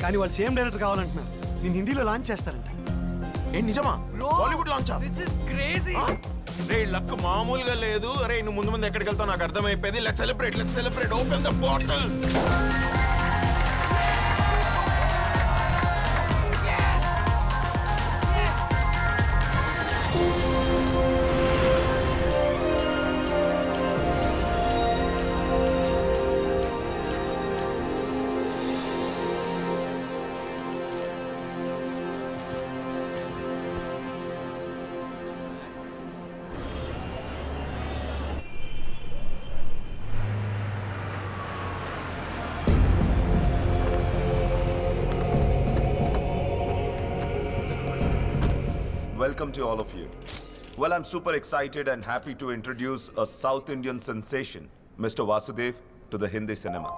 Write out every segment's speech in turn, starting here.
కానీ వాళ్ళు same director కావాలంటున్నారు. నేను హిందీలో లాంచ్ చేస్తారంట. ఏ నిజమా? బాలీవుడ్ లాంచా? This is crazy. రే లక్ మామూలుగా లేదు. అరే నువ్వు ముందు ముందు ఎక్కడికి వెళ్తావు నాకు అర్థమైపోయింది. Let's celebrate open the bottle. Welcome to all of you. Well, I'm super excited and happy to introduce a South Indian sensation, Mr. Vasudev, to the Hindi cinema.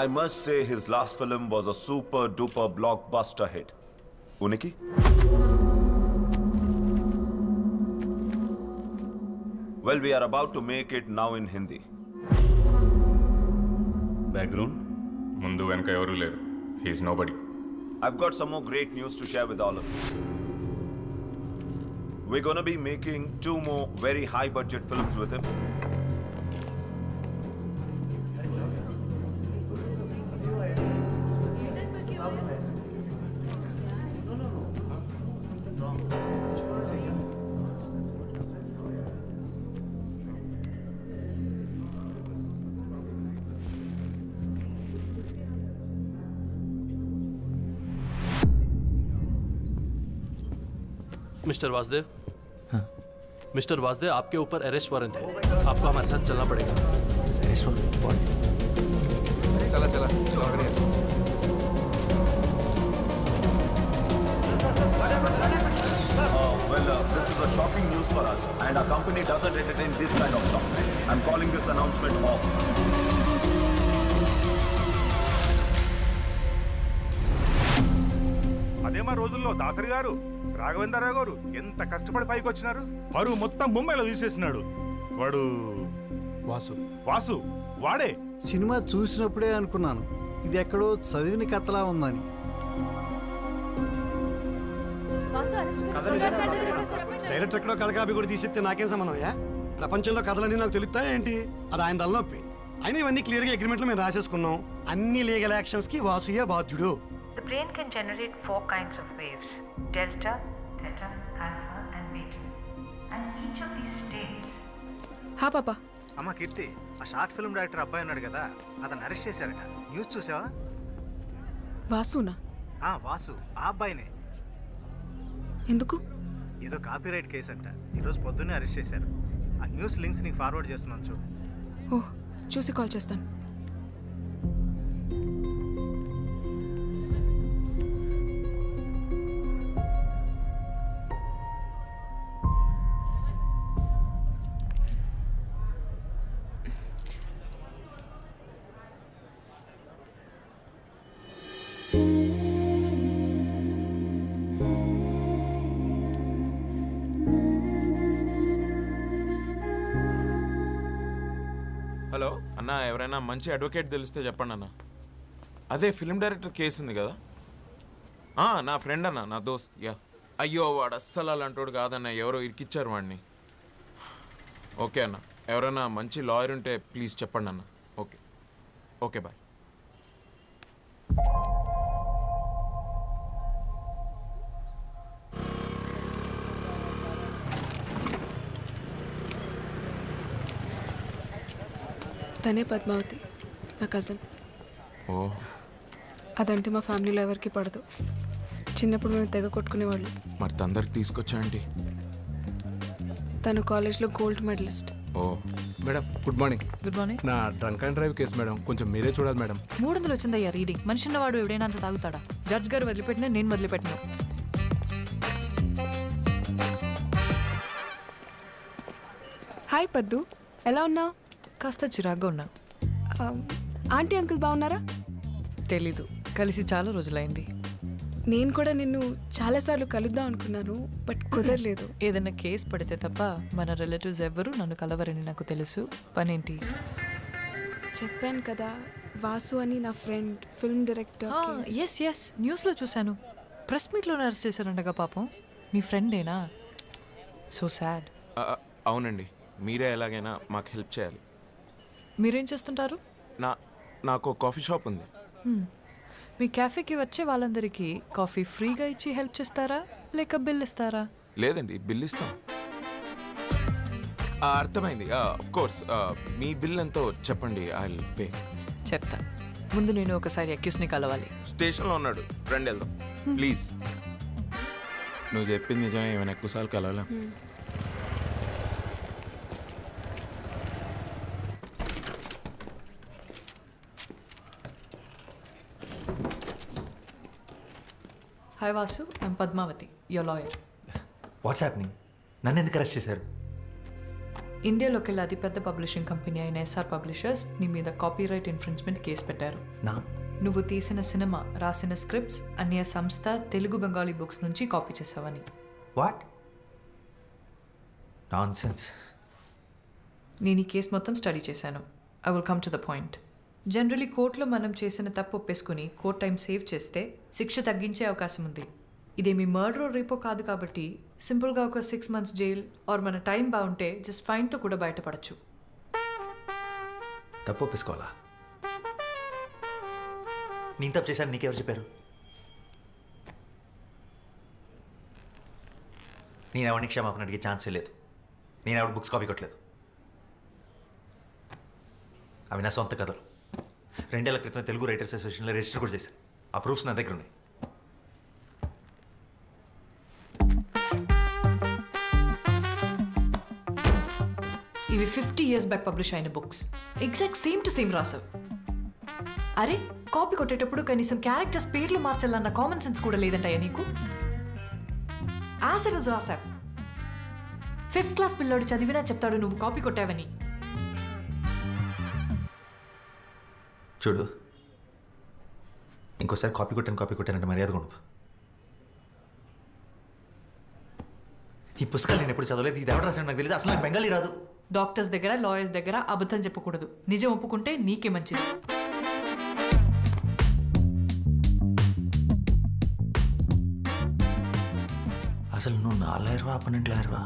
I must say his last film was a super duper blockbuster hit. Uniki? Well, we are about to make it now in Hindi. Background? Mundu venka evaru leru. He is nobody. I've got some more great news to share with all of you. We're gonna be making 2 more very high budget films with him. Mister Vasudev, mister Vasudev, आपके ऊपर arrest warrant है. आपको हमारे साथ चलना पड़ेगा. Arrest warrant? चला This is a shocking news for us, and our company doesn't entertain this kind of stuff. I'm calling this announcement off. అదేమా రోజుల్లో దాసరి గారు, రాఘవేంద్రరావు గారు ఎంత కష్టపడి పైకి వచ్చినారు. పరువు మొత్తం ముంబైలో తీసేసినాడు వాడు. వాసు వాడే. సినిమా చూసినప్పుడే అనుకున్నాను ఇది ఎక్కడో చదివిన కథలా ఉందని. డైరెక్టర్ ఎక్కడో కథ కాపీ కూడా తీసిస్తే నాకేం సంబంధమయ్యా? ప్రపంచంలో కథలన్నీ నాకు తెలుస్తాయా ఏంటి? అది ఆయన తలనొప్పి. అయినా ఇవన్నీ క్లియర్గా అగ్రిమెంట్లో మేము రాసేసుకున్నాం. అన్ని లీగల్ యాక్షన్స్ కి వాసుయే బాధ్యుడు. The brain can generate 4 kinds of waves: delta, theta, alpha and beta. And each of these states. హా పాపా. అమ్మ కీర్తి, ఆ షార్ట్ ఫిల్మ్ డైరెక్టర్ అబ్బాయి ఉన్నాడు కదా, అతను అరెస్ట్ చేశారట. న్యూస్ చూసావా? వాసునా? వాసు, ఆ అబ్బాయినే. ఎందుకు? ఏదో కాపీరైట్ కేసు అంట. ఈరోజు పొద్దున్నే అరెస్ట్ చేశారు. ఆ న్యూస్ లింక్స్ నీకు ఫార్వర్డ్ చేస్తున్నాను చూడు. ఓహ్, చూసి కాల్ చేస్తాను. హలో అన్న, ఎవరైనా మంచి అడ్వకేట్ తెలిస్తే చెప్పండి అన్న. అదే ఫిల్మ్ డైరెక్టర్ కేసు ఉంది కదా. నా ఫ్రెండ్ అన్న, నా దోస్త్. యా. అయ్యో వాడు అస్సలు అలాంటోడు కాదన్న, ఎవరో ఇరికిచ్చారు వాడిని. ఓకే అన్న, ఎవరైనా మంచి లాయర్ ఉంటే ప్లీజ్ చెప్పండి అన్న. Okay bye. తనే పద్మావతి, నా కజిన్. ఓ, అదంటే మా ఫ్యామిలీలో ఎవరికి పడదు. చిన్నప్పుడు మేము తెగ కొట్టుకునేవాళ్ళు. మరి తొందరకి తీసుకొచ్చా అండి. తను కాలేజ్లో గోల్డ్ మెడలిస్ట్. ఓ madam, good morning. Good morning. నా drunk and drive case madam, కొంచెం మీరే చూడాలి మేడం. 300 వచ్చిందయ్యా రీడింగ్. మనిషి ఉన్నవాడు ఎవడైనా అంత తాగుతాడా? జడ్జ్ గారు వదిలిపెట్టినా నేను వదిలిపెట్టినా. హాయ్ పద్దు, ఎలా ఉన్నావు? కాస్త చిరాగ్గా ఉన్నా. ఆంటీ అంకుల్ బాగున్నారా? తెలీదు, కలిసి చాలా రోజులైంది. నేను కూడా నిన్ను చాలాసార్లు కలుద్దాం అనుకున్నాను, బట్ కుదరలేదు. ఏదైనా కేసు పడితే తప్ప మన రిలేటివ్స్ ఎవ్వరూ నన్ను కలవరని నాకు తెలుసు. పనేంటి? చెప్పాను కదా, వాసు అని నా ఫ్రెండ్, ఫిల్మ్ డైరెక్టర్. ఎస్ న్యూస్లో చూశాను. ప్రెస్ మీట్లోనే అరెస్ట్ చేశారంటగా పాపం. మీ ఫ్రెండేనా? So sad. అవునండి, మీరే ఎలాగైనా మాకు హెల్ప్ చేయాలి. మీరేం చేస్తుంటారు? నాకు కాఫీ షాప్ ఉంది. మీ క్యాఫేకి వచ్చే వాళ్ళందరికీ కాఫీ ఫ్రీగా ఇచ్చి హెల్ప్ చేస్తారా లేక బిల్ ఇస్తారా? లేదండి, బిల్ ఇస్తాం. అర్థమైంది. Of course. మీ బిల్ ఎంతో చెప్పండి, ఐ విల్ పే. చెప్తా. ముందు నేను ఒకసారి అక్యూస్ని కలవాలి. స్టేషన్లో ఉన్నాడు, రండి వెళ్దాం ప్లీజ్. నువ్వు చెప్పింది నిజమే, ఏమైనా ఎక్కువసార్లు కలవాలా? Hi Vasu, I'm Padmavathi, your lawyer. What's happening? నన్ను ఎందుకు అరెస్ట్ చేశారు? ఇండియాలోకి వెళ్ళి అతిపెద్ద పబ్లిషింగ్ కంపెనీ అయిన ఎస్ఆర్ పబ్లిషర్స్ నీ మీద కాపీరైట్ ఇన్ఫ్రిన్స్మెంట్ కేసు పెట్టారు. నువ్వు తీసిన సినిమా, రాసిన స్క్రిప్ట్స్ అన్య సంస్థ తెలుగు బెంగాలీ బుక్స్ నుంచి కాపీ చేసావని. What nonsense. నేను ఈ కేసు మొత్తం స్టడీ చేశాను. I will come to the point. Generally కోర్టులో మనం చేసిన తప్పు ఒప్పేసుకుని కోర్ట్ టైం సేవ్ చేస్తే శిక్ష తగ్గించే అవకాశం ఉంది. ఇదేమి మర్డర్ రేపో కాదు కాబట్టి సింపుల్గా ఒక 6 months జైల్ ఆర్ మన టైం బాగుంటే జస్ట్ ఫైన్తో కూడా బయటపడచ్చు. తప్పు ఒప్పేసుకోవాలా? నేను తప్పు చేశాను, నీకెవరు చెప్పారు? నేను ఎవరిని క్షమాపణ అడిగే ఛాన్సే లేదు. నేను ఎవరి బుక్స్ కాపీ కొట్టలేదు. అవి నా సొంత కథలు. 2 ఏళ్ల క్రితం తెలుగు రైటర్స్ అసోసియేషన్లో రిజిస్టర్ కూడా చేశాను. ఆ ప్రూఫ్స్ నా దగ్గర ఉన్నాయి. ఇవి 50 years బ్యాక్ పబ్లిష్ అయిన books. Exact same to same రాసావు. అరే, కాపీ కొట్టేటప్పుడు కనీసం క్యారెక్టర్స్ పేర్లు మార్చాలన్న కామన్ సెన్స్ కూడా లేదంటాయా నీకు? యాసిడ్ రాసావు. 5th class పిల్లోడు చదివినా చెప్తాడు నువ్వు కాపీ కొట్టావని. చూడు, ఇంకోసారి కాపీ కొట్టానంటే మర్యాద ఉండదు. ఈ పుస్తకాలు నేను ఎప్పుడు చదవలేదు. ఇది ఎవరు రాసాడు నాకు తెలియదు. అసలు నాకు బెంగాలీ రాదు. డాక్టర్స్ దగ్గర, లాయర్స్ దగ్గర అబద్ధం చెప్పకూడదు. నిజం ఒప్పుకుంటే నీకే మంచిది. అసలు నువ్వు నా లాయర్వా, అపనెంట్ లాయర్వా?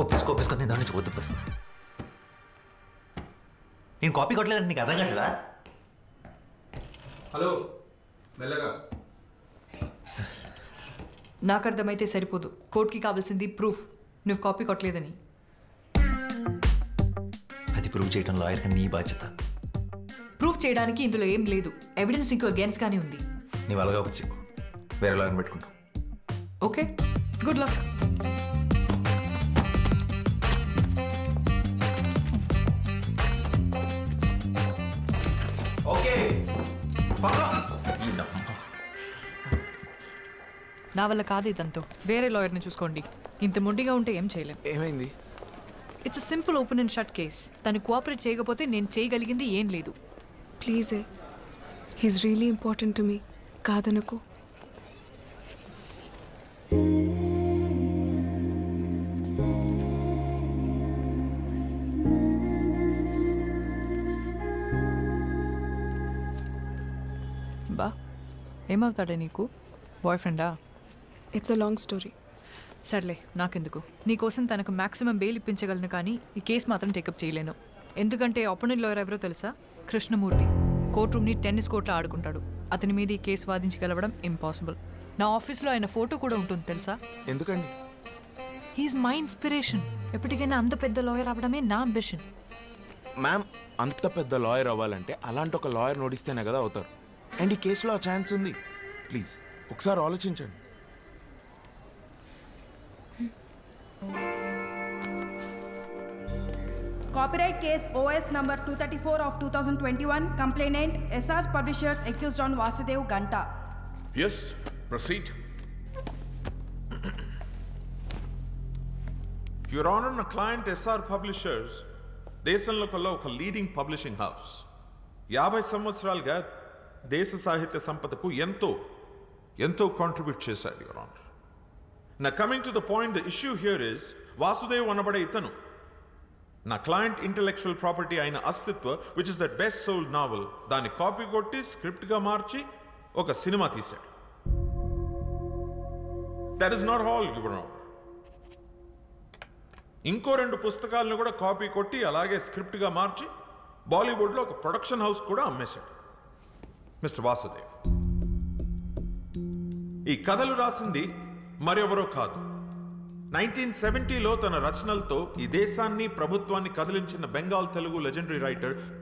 ఒప్పేసుకో నేను దాని నుంచి వద్దు. నేను కాపీ కొట్టలేదంటే నీకు అర్థం కావట్లేదా? హలో, మెల్లగా. నాకు అర్థమైతే సరిపోదు. కోర్టుకి కావాల్సింది ప్రూఫ్, నువ్వు కాపీ కొట్టలేదని. అది ప్రూవ్ చేయడం లాయర్గా నీ బాధ్యత. ప్రూఫ్ చేయడానికి ఇందులో ఏం లేదు. ఎవిడెన్స్ నీకు అగేన్స్ట్ గానే ఉంది. నీవు అలాగా వచ్చి వేరే లాయర్ని పెట్టుకుంటావు. Okay, good luck. ఓకే, నా వల్ల కాదు ఇదంతా. వేరే లాయర్ని చూసుకోండి. ఇంత మొండిగా ఉంటే ఏం చేయలేం. ఏమైంది? It's simple open and shut case. తను కోఆపరేట్ చేయకపోతే నేను చేయగలిగింది ఏం లేదు. Please, he's really important to me. కాదనుకో. బా, ఏమవుతాడే నీకు? బాయ్ ఫ్రెండా? It's a long story. సర్లే, నాకెందుకు. నీకోసం తనకు మ్యాక్సిమం బెయిల్ ఇప్పించగలను, కానీ ఈ కేసు మాత్రం టేకప్ చేయలేను. ఎందుకంటే అపోనెంట్ లాయర్ ఎవరో తెలుసా? కృష్ణమూర్తి. కోర్ట్ రూమ్ని టెన్నిస్ కోర్ట్లో ఆడుకుంటాడు. అతని మీద ఈ కేసు వాదించి గెలవడం ఇంపాసిబుల్. నా ఆఫీస్లో ఆయన ఫోటో కూడా ఉంటుంది తెలుసా? ఎందుకండి? He's my inspiration. ఎప్పటికైనా అంత పెద్ద లాయర్ అవ్వడమే నా అంబిషన్. మ్యామ్, అంత పెద్ద లాయర్ అవ్వాలంటే అలాంటి ఒక లాయర్ నోడిస్తేనే కదా అవుతారు. అండ్ ఈ కేసులో ఆ ఛాన్స్ ఉంది. ప్లీజ్ ఒకసారి ఆలోచించండి. Copyright case OS number 234 of 2021. Complainant SR Publishers accused on Vasudev Ganta. Yes, proceed. Your Honor, నా client SR Publishers దేశంలో ఒక లీడింగ్ పబ్లిషింగ్ హౌస్. 50 సంవత్సరాలుగా దేశ సాహిత్య సంపదకు ఎంతో కాంట్రిబ్యూట్ చేశాడు, యువర్ ఆనర్. నా coming to the point, the issue here is Vasudev అనబడే ఇతను నా క్లయింట్ ఇంటెలెక్చువల్ ప్రాపర్టీ అయిన Astitva, which is the best sold novel, దాన్ని కాపీ కొట్టి స్క్రిప్ట్గా మార్చి ఒక సినిమా తీశాడు. That is not all, your honour. ఇంకో 2 పుస్తకాలను కూడా కాపీ కొట్టి అలాగే స్క్రిప్ట్గా మార్చి బాలీవుడ్లో ఒక ప్రొడక్షన్ హౌస్ కూడా అమ్మేశాడు మిస్టర్ వాసుదేవ్. ఈ కథలు రాసింది మరెవరో కాదు, 1970లో తన రచనలతో ఈ దేశాన్ని ప్రభుత్వాన్ని కదిలించిన బెంగాల్ తెలుగు లెజెండరీ రైటర్